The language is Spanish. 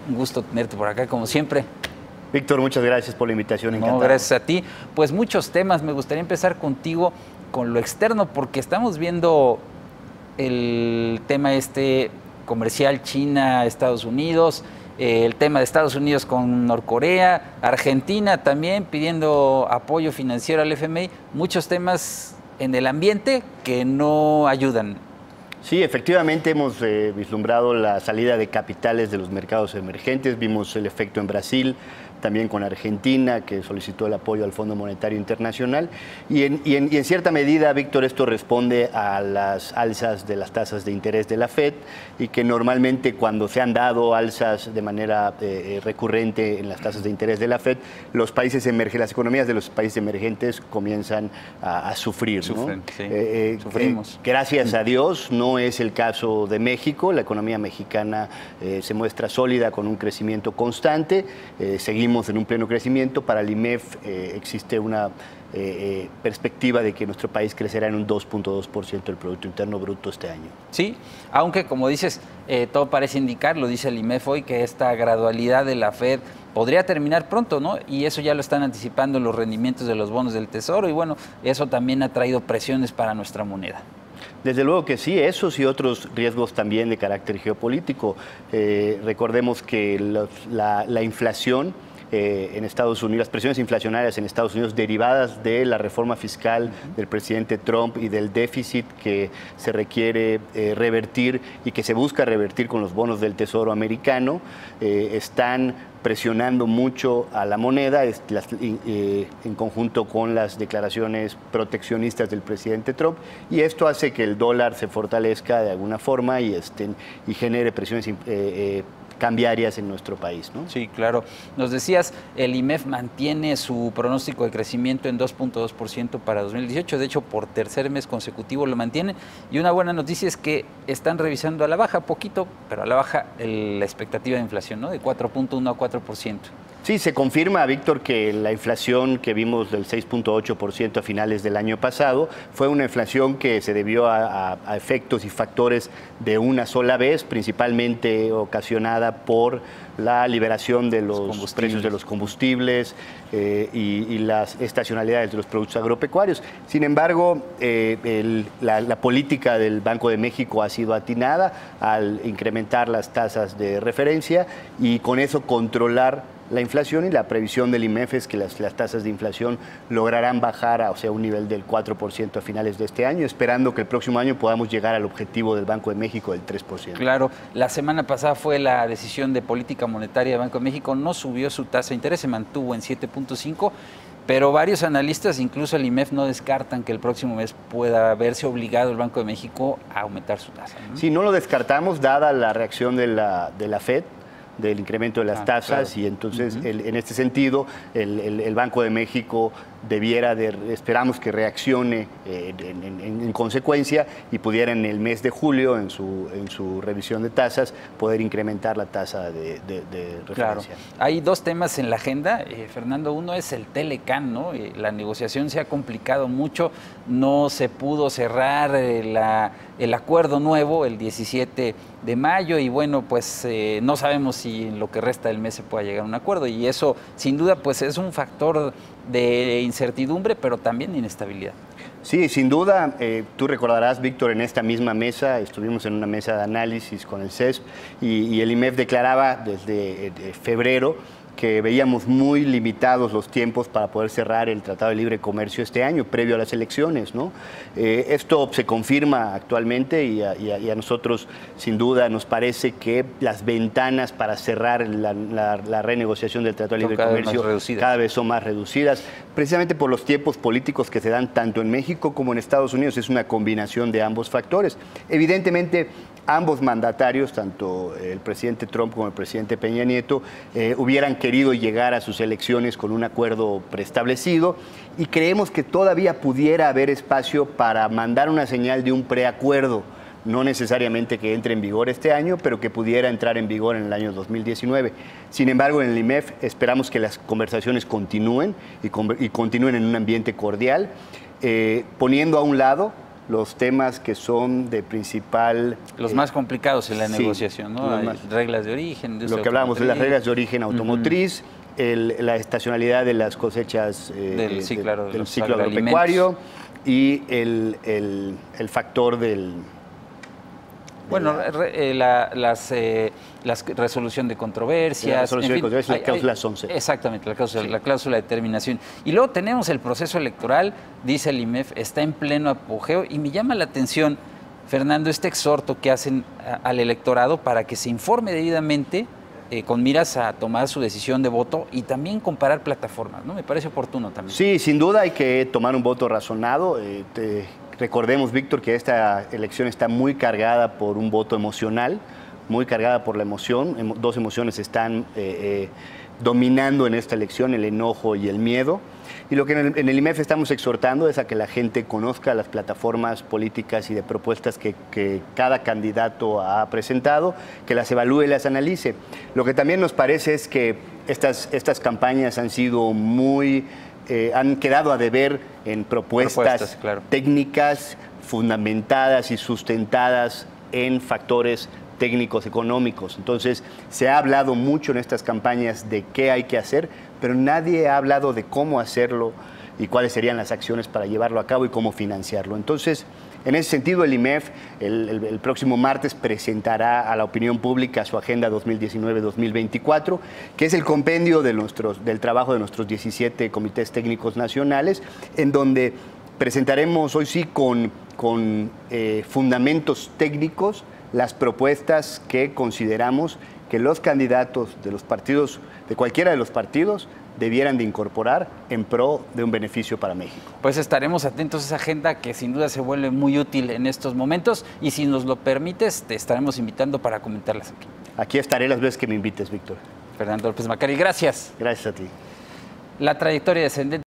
un gusto tenerte por acá, como siempre. Víctor, muchas gracias por la invitación. Encantado. No, gracias a ti. Pues muchos temas, me gustaría empezar contigo con lo externo, porque estamos viendo el tema comercial China, Estados Unidos, el tema de Estados Unidos con Norcorea, Argentina también pidiendo apoyo financiero al FMI, muchos temas en el ambiente que no ayudan. Sí, efectivamente hemos vislumbrado la salida de capitales de los mercados emergentes, vimos el efecto en Brasil, también con Argentina, que solicitó el apoyo al Fondo Monetario Internacional. Y en cierta medida, Víctor, esto responde a las alzas de las tasas de interés de la FED, y que normalmente cuando se han dado alzas de manera recurrente en las tasas de interés de la FED, los países emergentes, las economías de los países emergentes comienzan a sufrir, ¿no? Sufren, sí. Sufrimos. Gracias a Dios, no es el caso de México. La economía mexicana se muestra sólida, con un crecimiento constante. Seguimos en un pleno crecimiento. Para el IMEF existe una perspectiva de que nuestro país crecerá en un 2.2% del Producto Interno Bruto este año. Sí, aunque como dices, todo parece indicar, lo dice el IMEF hoy, que esta gradualidad de la FED podría terminar pronto, ¿no? Y eso ya lo están anticipando los rendimientos de los bonos del Tesoro, y bueno, eso también ha traído presiones para nuestra moneda. Desde luego que sí, esos y otros riesgos también de carácter geopolítico. Recordemos que la inflación en Estados Unidos, las presiones inflacionarias en Estados Unidos derivadas de la reforma fiscal del presidente Trump y del déficit que se requiere revertir y que se busca revertir con los bonos del Tesoro americano, están presionando mucho a la moneda en conjunto con las declaraciones proteccionistas del presidente Trump, y esto hace que el dólar se fortalezca de alguna forma y genere presiones cambiarias en nuestro país, ¿no? Sí, claro. Nos decías, el IMEF mantiene su pronóstico de crecimiento en 2.2% para 2018. De hecho, por tercer mes consecutivo lo mantiene. Y una buena noticia es que están revisando a la baja, poquito, pero a la baja la expectativa de inflación, ¿no? De 4.1 a 4%. Sí, se confirma, Víctor, que la inflación que vimos del 6.8% a finales del año pasado fue una inflación que se debió a efectos y factores de una sola vez, principalmente ocasionada por la liberación de los precios de los combustibles y las estacionalidades de los productos agropecuarios. Sin embargo, la política del Banco de México ha sido atinada al incrementar las tasas de referencia y con eso controlar la inflación, y la previsión del IMEF es que las tasas de inflación lograrán bajar a un nivel del 4% a finales de este año, esperando que el próximo año podamos llegar al objetivo del Banco de México del 3%. Claro, la semana pasada fue la decisión de política monetaria del Banco de México, no subió su tasa de interés, se mantuvo en 7.5%, pero varios analistas, incluso el IMEF, no descartan que el próximo mes pueda verse obligado el Banco de México a aumentar su tasa, ¿no? Sí, no lo descartamos, dada la reacción de la FED, del incremento de las tasas, claro. Y entonces en este sentido el Banco de México esperamos que reaccione en consecuencia y pudiera en el mes de julio, en su revisión de tasas, poder incrementar la tasa de referencia. Claro. Hay dos temas en la agenda, Fernando. Uno es el Telecán, ¿no? La negociación se ha complicado mucho, no se pudo cerrar el acuerdo nuevo el 17 de mayo y bueno, pues no sabemos si en lo que resta del mes se pueda llegar a un acuerdo, y eso sin duda pues es un factor de incertidumbre, pero también inestabilidad. Sí, sin duda. Tú recordarás, Víctor, en esta misma mesa, estuvimos en una mesa de análisis con el CESP y el IMEF declaraba desde febrero que veíamos muy limitados los tiempos para poder cerrar el Tratado de Libre Comercio este año, previo a las elecciones, ¿no? Esto se confirma actualmente y a nosotros, sin duda, nos parece que las ventanas para cerrar la renegociación del Tratado de Libre Comercio cada vez son más reducidas, precisamente por los tiempos políticos que se dan tanto en México como en Estados Unidos. Es una combinación de ambos factores. Evidentemente, ambos mandatarios, tanto el presidente Trump como el presidente Peña Nieto, hubieran querido llegar a sus elecciones con un acuerdo preestablecido, y creemos que todavía pudiera haber espacio para mandar una señal de un preacuerdo, no necesariamente que entre en vigor este año, pero que pudiera entrar en vigor en el año 2019. Sin embargo, en el IMEF esperamos que las conversaciones continúen y continúen en un ambiente cordial, poniendo a un lado los temas que son de principal... Los más complicados en la negociación, ¿no? Hay reglas de origen. Lo que hablábamos de las reglas de origen automotriz, la estacionalidad de las cosechas del ciclo agropecuario y el factor del... Bueno, la resolución de controversias. La resolución de controversias, la cláusula 11. Exactamente, la cláusula de terminación. Y luego tenemos el proceso electoral, dice el IMEF, está en pleno apogeo y me llama la atención, Fernando, este exhorto que hacen al electorado para que se informe debidamente con miras a tomar su decisión de voto y también comparar plataformas, ¿no? Me parece oportuno también. Sí, sin duda hay que tomar un voto razonado. Recordemos, Víctor, que esta elección está muy cargada por un voto emocional, muy cargada por la emoción. Dos emociones están dominando en esta elección, el enojo y el miedo. Y lo que en el IMEF estamos exhortando es a que la gente conozca las plataformas políticas y de propuestas que cada candidato ha presentado, que las evalúe y las analice. Lo que también nos parece es que estas campañas han sido han quedado a deber en propuestas técnicas fundamentadas y sustentadas en factores técnicos económicos. Entonces, se ha hablado mucho en estas campañas de qué hay que hacer, pero nadie ha hablado de cómo hacerlo y cuáles serían las acciones para llevarlo a cabo y cómo financiarlo. Entonces, en ese sentido, el IMEF el próximo martes presentará a la opinión pública su agenda 2019-2024, que es el compendio del trabajo de nuestros 17 comités técnicos nacionales, en donde presentaremos hoy sí con fundamentos técnicos las propuestas que consideramos que los candidatos de los partidos, de cualquiera de los partidos, debieran de incorporar en pro de un beneficio para México. Pues estaremos atentos a esa agenda que sin duda se vuelve muy útil en estos momentos y si nos lo permites te estaremos invitando para comentarlas aquí. Aquí estaré las veces que me invites, Víctor. Fernando López Macari, gracias. Gracias a ti. La trayectoria descendente